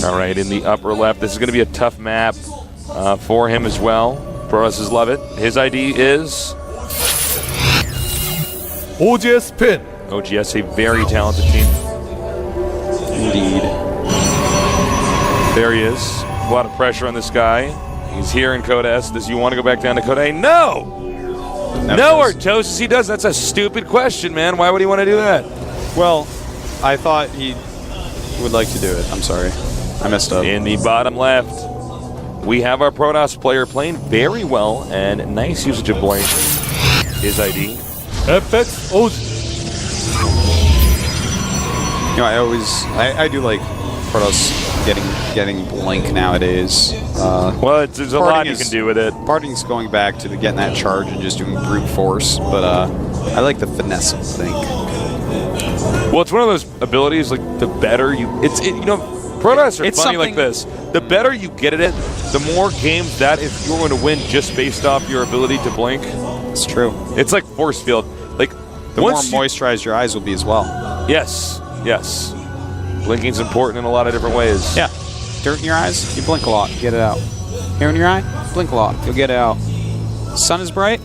All right, in the upper left, this is going to be a tough map for him as well. Protoss love it. His ID is OGS Pin. OGS, a very talented team. Indeed. There he is. A lot of pressure on this guy. He's here in Code S. Does you want to go back down to Code A? No! No, Artosis, he does. That's a stupid question, man. Why would he want to do that? Well, I thought he would like to do it. I'm sorry. I messed up. In the bottom left, we have our Protoss player playing very well and nice usage of Blink. His ID. FX OG. You know, I do like Protoss getting Blink nowadays. Well, there's a lot you can do with it. Parting's going back to getting that charge and just doing brute force, but I like the finesse of Blink. Well, it's one of those abilities, like, the better you... you know, Protoss are funny like this. The better you get at it, the more games that if you're going to win just based off your ability to blink. It's true. It's like force field. Like, the more moisturized your eyes will be as well. Yes, yes. Blinking's important in a lot of different ways. Yeah. Dirt in your eyes, you blink a lot, get it out. Hair in your eye, blink a lot, you'll get it out. Sun is bright,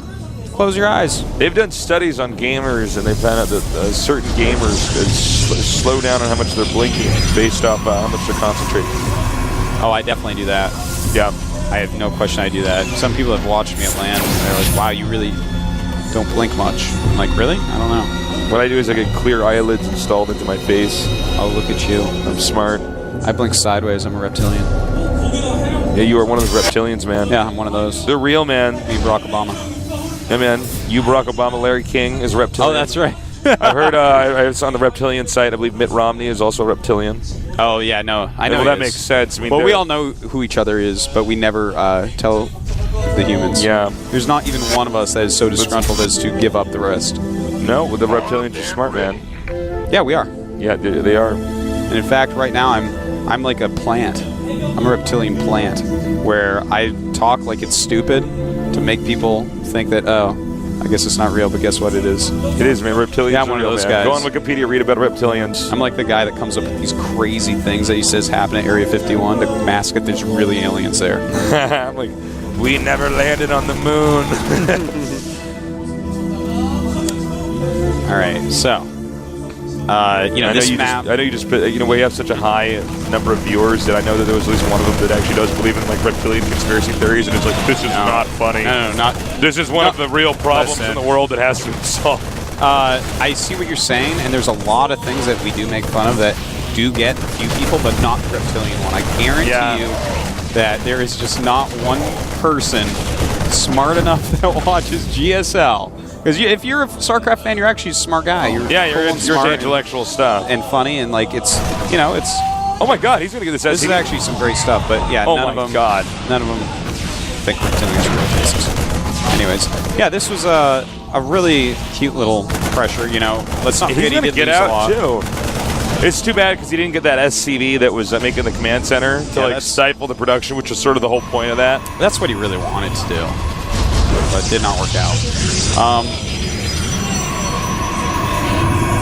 close your eyes. They've done studies on gamers, and they found out that certain gamers slow down on how much they're blinking based off how much they're concentrating. Oh, I definitely do that. Yeah. I have no question I do that. Some people have watched me at LAN, and they're like, wow, you really don't blink much. I'm like, really? I don't know. What I do is I get clear eyelids installed into my face. Oh, look at you. I'm smart. I blink sideways. I'm a reptilian. Yeah, you are one of those reptilians, man. Yeah, I'm one of those. They're real, man. Me, Barack Obama. Yeah, man. You, Barack Obama, Larry King is a reptilian. Oh, that's right. I heard it's on the reptilian site. I believe Mitt Romney is also a reptilian. Oh, yeah, no. I know. Well, that makes sense. I mean, well, we all know who each other is, but we never tell the humans. Yeah. There's not even one of us that is so disgruntled as to give up the rest. No, well, the reptilians are smart, man. Yeah, we are. Yeah, they are. And in fact, right now, I'm like a plant. I'm a reptilian plant, where I talk like it's stupid to make people think that, oh, I guess it's not real, but guess what it is? It is, man. Reptilians yeah, I'm one are real, of those man. guys. Go on Wikipedia, read about reptilians. I'm like the guy that comes up with these crazy things that he says happen at Area 51 to mask it there's really aliens there. I'm like, we never landed on the moon. All right, so you know, this map. I know you just you know, we have such a high number of viewers that I know that there was at least one of them that actually does believe in like reptilian conspiracy theories, and it's like, this is not funny. No, not. This is one of the real problems in the world that has to be solved. I see what you're saying, and there's a lot of things that we do make fun of that do get a few people, but not the reptilian one. I guarantee you that there is just not one person smart enough that watches GSL. Because if you're a StarCraft fan, you're actually a smart guy. You're you're into intellectual stuff and funny, and like it's, you know, it's. Oh my God, he's gonna get this. This is actually some great stuff, but yeah, oh none of them. None of them think reptilians are real faces. Anyways, yeah, this was a really cute little pressure. You know, let's not forget he did get out too. It's too bad because he didn't get that SCV that was making the command center to stifle the production, which was sort of the whole point of that. That's what he really wanted to do, but it did not work out.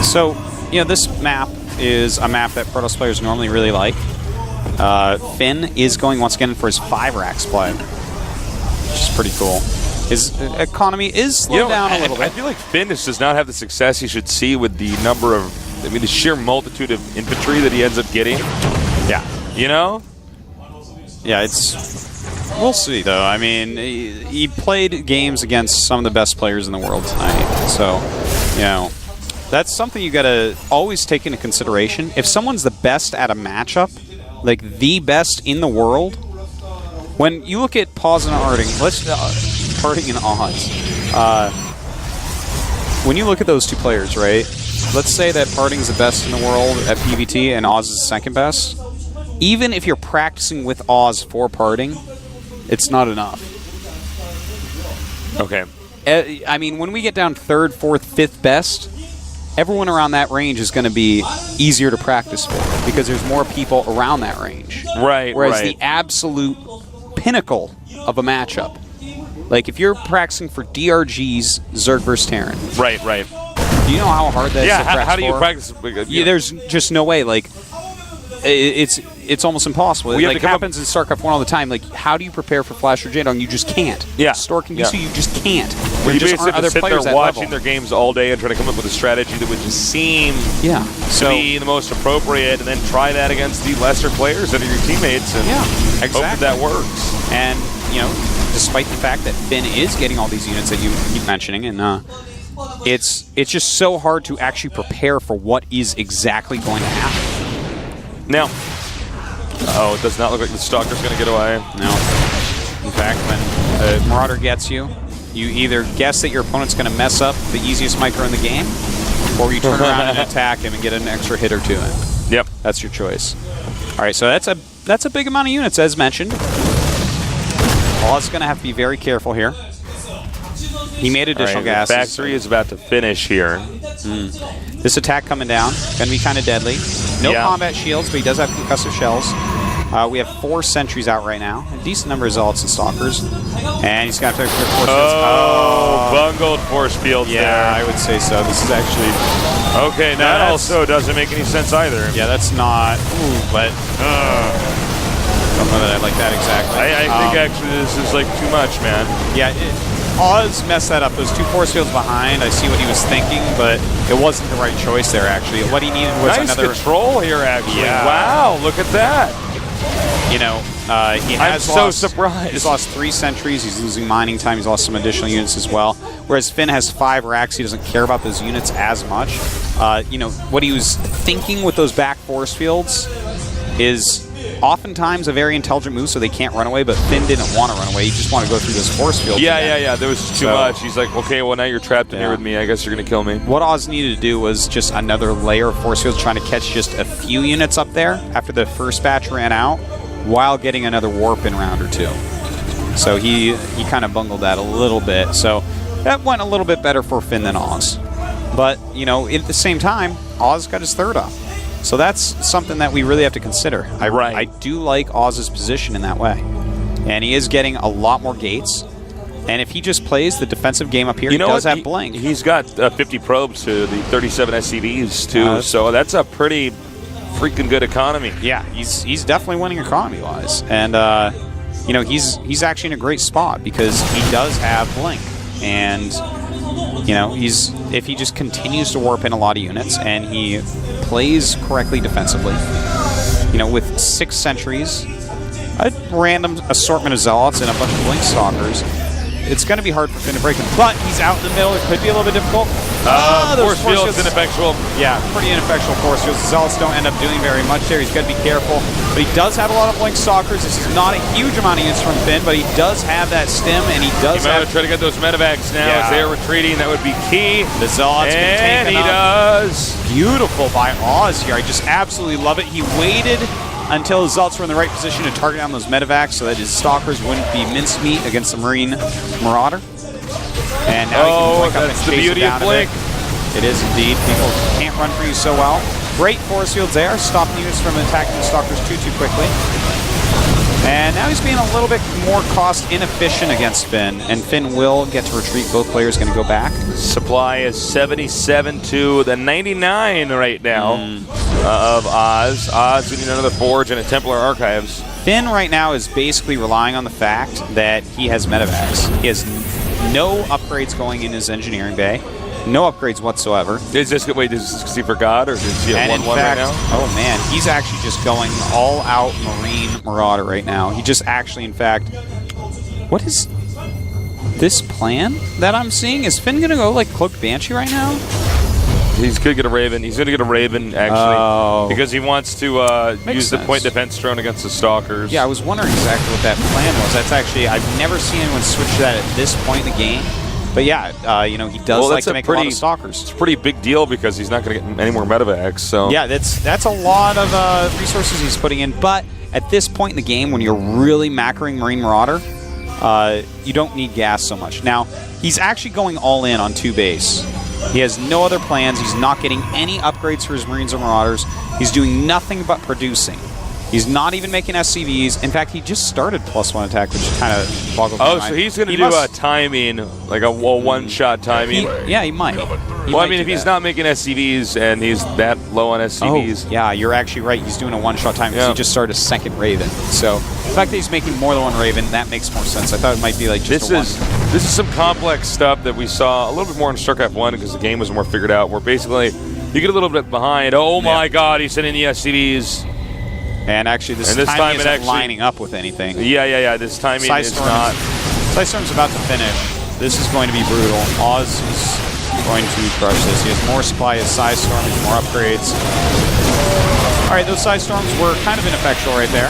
So, you know, this map is a map that Protoss players normally really like. Finn is going once again for his 5-Rax play, which is pretty cool. His economy is slowed down a little bit. I feel like Finn just does not have the success he should see with the number of, I mean, the sheer multitude of infantry that he ends up getting. Yeah. You know? Yeah, it's... We'll see, though. I mean, he played games against some of the best players in the world tonight. So, you know, that's something you got to always take into consideration. If someone's the best at a matchup, like the best in the world, when you look at Pause and Harding, Harding and Oz, when you look at those two players, right? Let's say that Harding's the best in the world at PvT and Oz is the second best. Even if you're practicing with Oz for parting, it's not enough. Okay. I mean, when we get down 3rd, 4th, 5th best, everyone around that range is going to be easier to practice for because there's more people around that range. Right, Whereas the absolute pinnacle of a matchup, like if you're practicing for DRG's Zerg vs. Terran. Right. Do you know how hard that is? Yeah, how do you practice? Yeah, there's just no way. Like, it's almost impossible. It happens in StarCraft 1 all the time. Like, how do you prepare for Flash or Jaedong? You just can't. Yeah. Store can do so, you just can't. Well, you just basically have other to sit players there watching level. their games all day and try to come up with a strategy that would just seem to be the most appropriate, and then try that against the lesser players that are your teammates, and hope that works. And, you know, despite the fact that Finn is getting all these units that you keep mentioning, and it's just so hard to actually prepare for what is exactly going to happen. Now, it does not look like the Stalker's going to get away. No. In fact, when a Marauder gets you, you either guess that your opponent's going to mess up the easiest micro in the game, or you turn around and attack him and get an extra hit or two in. Yep. That's your choice. All right, so that's a big amount of units, as mentioned. Oz going to have to be very careful here. He made additional gases. The factory is about to finish here. This attack coming down, going to be kind of deadly. No combat shields, but he does have concussive shells. We have 4 sentries out right now. A decent number of Zealots and Stalkers. And he's got to force fields. Bungled force fields there. Yeah, I would say so. This is actually... Okay, that also doesn't make any sense either. Yeah, that's not... Ooh, but... don't know that I like that exactly. I think actually this is like too much, man. Yeah, Oz messed that up. Those 2 force fields behind, I see what he was thinking, but it wasn't the right choice there, actually. What he needed was another... Nice control here, actually. Yeah. Wow, look at that. You know, he has I'm so surprised. He's lost 3 sentries. He's losing mining time. He's lost some additional units as well. Whereas Finn has 5 racks. He doesn't care about those units as much. You know, what he was thinking with those back force fields is oftentimes a very intelligent move, so they can't run away, but Finn didn't want to run away. He just wanted to go through those force fields. Yeah. There was too much. He's like, okay, well, now you're trapped in here with me. I guess you're going to kill me. What Oz needed to do was just another layer of force fields, trying to catch just a few units up there after the first batch ran out, while getting another warp in round or 2. So he kind of bungled that a little bit. So that went a little bit better for Finn than Oz. But, you know, at the same time, Oz got his 3rd up. So that's something that we really have to consider. I do like Oz's position in that way. And he is getting a lot more gates. And if he just plays the defensive game up here, he does have Blink. He's got 50 probes to the 37 SCVs, too. So that's a pretty freaking good economy. Yeah, he's definitely winning economy-wise. And, you know, he's actually in a great spot because he does have Blink. And, you know, if he just continues to warp in a lot of units and he plays correctly defensively, you know, with 6 sentries, a random assortment of Zealots, and a bunch of Blink Stalkers, it's going to be hard for Finn to break him. But he's out in the middle. It could be a little bit difficult. Force fields ineffectual. Yeah, pretty ineffectual force fields. The Zealots don't end up doing very much there. He's got to be careful. But he does have a lot of Blink Stalkers. This is not a huge amount of units from Finn, but he does have that stim, and he does have... try to get those medevacs now as they're retreating. That would be key. The Zealots can take him does. Beautiful by Oz here. I just absolutely love it. He waited until the Zealots were in the right position to target down those medevacs so that his Stalkers wouldn't be mincemeat against the Marine Marauder. And now he can Blink up and chase the beauty it down of Blink. It is indeed. People can't run for you so well. Great force fields there, stopping units from attacking the Stalkers too quickly. And now he's being a little bit more cost inefficient against Finn, and Finn will get to retreat. Both players going to go back. Supply is 77 to the 99 right now of Oz. Oz we need another Forge and a Templar Archives. Finn right now is basically relying on the fact that he has medevacs. He has no upgrades going in his engineering bay. No upgrades whatsoever. Is this good? Wait, is he forgot, or is he at 1-1 right now? Oh man, he's actually just going all out Marine Marauder right now. He just actually, in fact, what is this plan that I'm seeing? Is Finn gonna go like Cloaked Banshee right now? He's gonna get a Raven. He's gonna get a Raven actually, because he wants to use the point defense drone against the Stalkers. Yeah, I was wondering exactly what that plan was. That's actually, I've never seen anyone switch that at this point in the game. But yeah, you know, he does like to make a lot of Stalkers. It's a pretty big deal because he's not going to get any more medevacs. So yeah, that's a lot of resources he's putting in. But at this point in the game, when you're really macroing Marine Marauder, you don't need gas so much. Now, he's actually going all in on 2 base. He has no other plans. He's not getting any upgrades for his Marines or Marauders. He's doing nothing but producing. He's not even making SCVs. In fact, he just started +1 attack, which kind of boggles my mind. So he's going to do a timing, like a one-shot timing? Yeah, he might. Well, I mean, if he's not making SCVs and he's that low on SCVs. Oh, yeah, you're actually right. He's doing a one-shot timing because he just started a second Raven. So the fact that he's making more than one Raven, that makes more sense. I thought it might be like just This is some complex stuff that we saw a little bit more in StarCraft 1 because the game was more figured out, where basically you get a little bit behind. Oh, my God, he's sending the SCVs. And actually, this time isn't lining up with anything. Yeah. This timing is not. Psystorm's about to finish. This is going to be brutal. Oz is going to crush this. He has more supply as Psystorm, more upgrades. All right, those Psystorms were kind of ineffectual right there.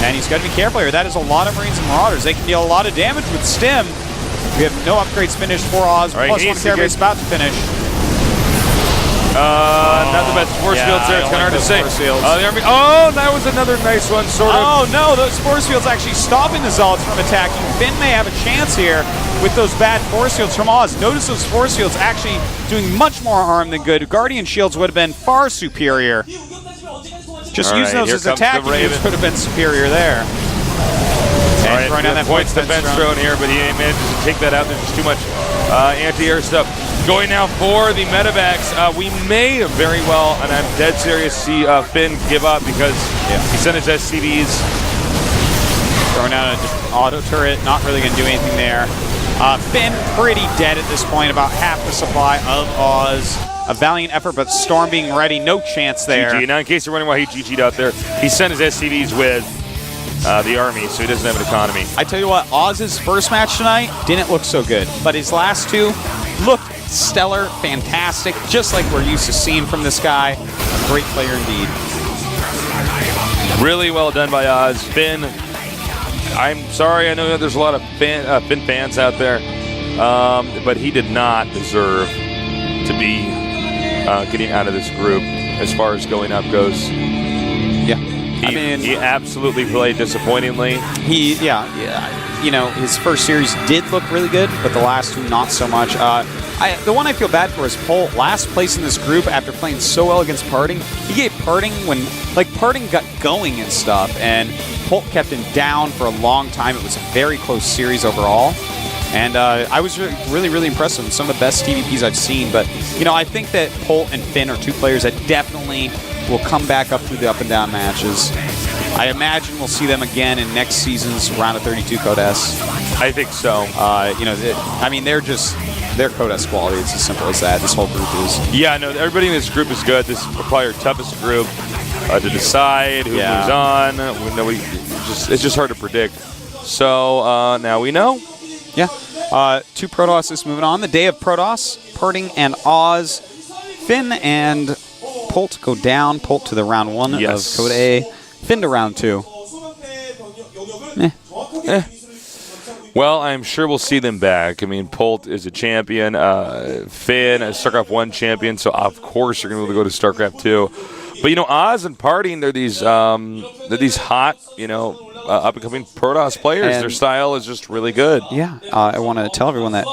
And he's got to be careful here. That is a lot of Marines and Marauders. They can deal a lot of damage with Stim. We have no upgrades finished for Oz. Right, +1 care base about to finish. Not the best force fields there. It's kind of hard to say. That was another nice one, sort of. Oh, no, those force fields actually stopping the Zealots from attacking. Finn may have a chance here with those bad force fields from Oz. Notice those force fields actually doing much more harm than good. Guardian shields would have been far superior. Just using those as attacking moves would have been superior there. All right, throwing down that points defense drone here, but he manages to take that out. There's just too much anti-air stuff. Going now for the medevacs. We may very well, and I'm dead serious, see Finn give up because he sent his SCVs. Throwing out an auto turret, not really going to do anything there. Finn pretty dead at this point, about half the supply of Oz. A valiant effort, but Storm being ready, no chance there. GG. Now, in case you're wondering why he GG'd out there, he sent his SCVs with the army, so he doesn't have an economy. I tell you what, Oz's first match tonight didn't look so good, but his last two looked stellar, fantastic, just like we're used to seeing from this guy. A great player indeed. Really well done by Oz. Finn, I'm sorry, I know there's a lot of Finn fans out there, but he did not deserve to be getting out of this group as far as going up goes. Yeah. He absolutely played disappointingly. You know, his first series did look really good, but the last two not so much. The one I feel bad for is Pol, last place in this group after playing so well against Parting. He gave Parting when, Parting got going and stuff, and Pol kept him down for a long time. It was a very close series overall. And I was really, really impressed with him. Some of the best TVPs I've seen. But, you know, I think that Pol and Finn are two players that definitely will come back up through the up and down matches. I imagine we'll see them again in next season's round of 32 Code S. I think so. You know, they're Code S quality. It's as simple as that. This whole group is. Yeah, no, everybody in this group is good. This is probably our toughest group to decide who moves on. It's just hard to predict. So now we know. Yeah. Two Protosses moving on. The day of Protoss, Parting and Oz. Finn and Polt go down. Polt to the round 1 of Code A. Finn to round 2. Well, I'm sure we'll see them back. I mean, Polt is a champion. Finn, a StarCraft 1 champion, so of course you're going to go to StarCraft 2. But, you know, Oz and Parting, they're these hot, you know, up-and-coming Protoss players. Their style is just really good. Yeah, I want to tell everyone that,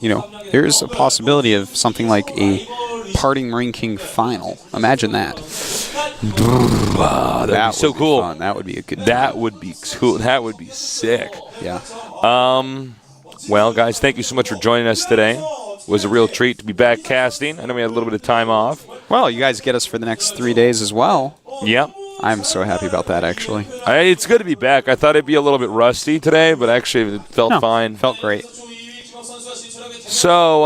you know, there's a possibility of something like a Parting Marine King final. Imagine that. That'd be so cool. Fun. That would be a good time. That would be cool. That would be sick. Yeah. Well, guys, thank you so much for joining us today. It was a real treat to be back casting. I know we had a little bit of time off. Well, you guys get us for the next 3 days as well. Yep. I'm so happy about that, actually. It's good to be back. I thought it'd be a little bit rusty today, but actually it felt fine. Felt great. So,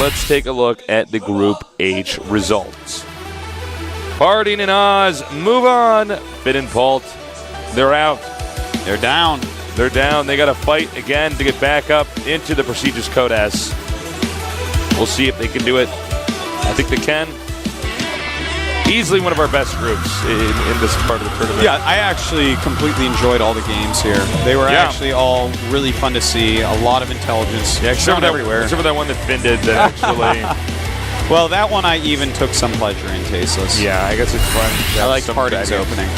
let's take a look at the Group H results. Parting and Oz move on. Finn and Polt, they're out. They're down. They're down. They got to fight again to get back up into the prestigious Code S. We'll see if they can do it. I think they can. Easily one of our best groups in this part of the tournament. Yeah, I actually completely enjoyed all the games here. They were actually all really fun to see. A lot of intelligence. Yeah, except for that one that Finn did that actually. Well, that one I even took some pleasure in, Tasteless. Yeah, I guess it's fun. I like Parting's opening.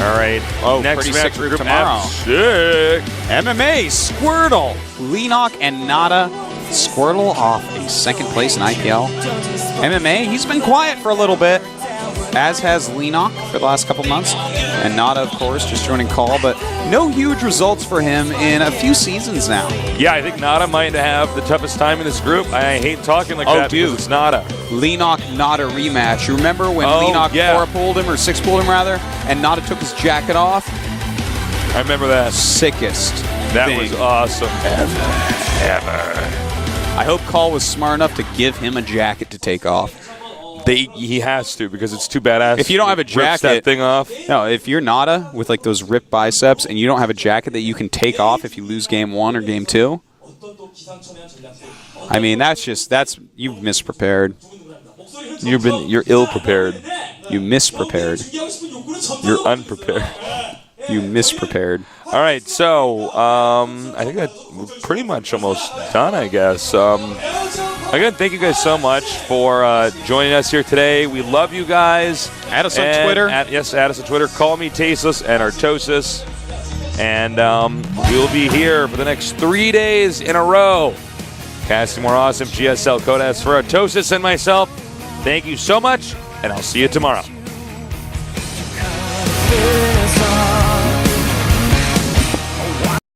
All right. Oh, next pretty match sick group tomorrow. Sick. MMA, Squirtle. Leenock and Nada. Squirtle off a second place in IPL. MMA, he's been quiet for a little bit. as has Lenok for the last couple months, and Nada, of course, just joining call, but no huge results for him in a few seasons now. Yeah, I think Nada might have the toughest time in this group. I hate talking like that because it's Nada. Lenok Nada rematch. You remember when Lenok 4-pulled him, or 6-pulled him rather, and Nada took his jacket off? I remember that. Sickest That thing was awesome. Ever. I hope Call was smart enough to give him a jacket to take off. He has to, because it's too badass. If you don't have a Rips jacket, that thing off. No, if you're Nada with like those ripped biceps and you don't have a jacket that you can take off if you lose game 1 or game 2, I mean that's you've misprepared. You're ill prepared. You misprepared. You're unprepared. You misprepared. All right, so I think that's pretty much almost done, I guess. Again, thank you guys so much for joining us here today. We love you guys. Add us on Twitter. Yes, add us on Twitter. Call me Tasteless and Artosis. And we'll be here for the next 3 days in a row. Casting more awesome GSL Codex for Artosis and myself. Thank you so much, and I'll see you tomorrow.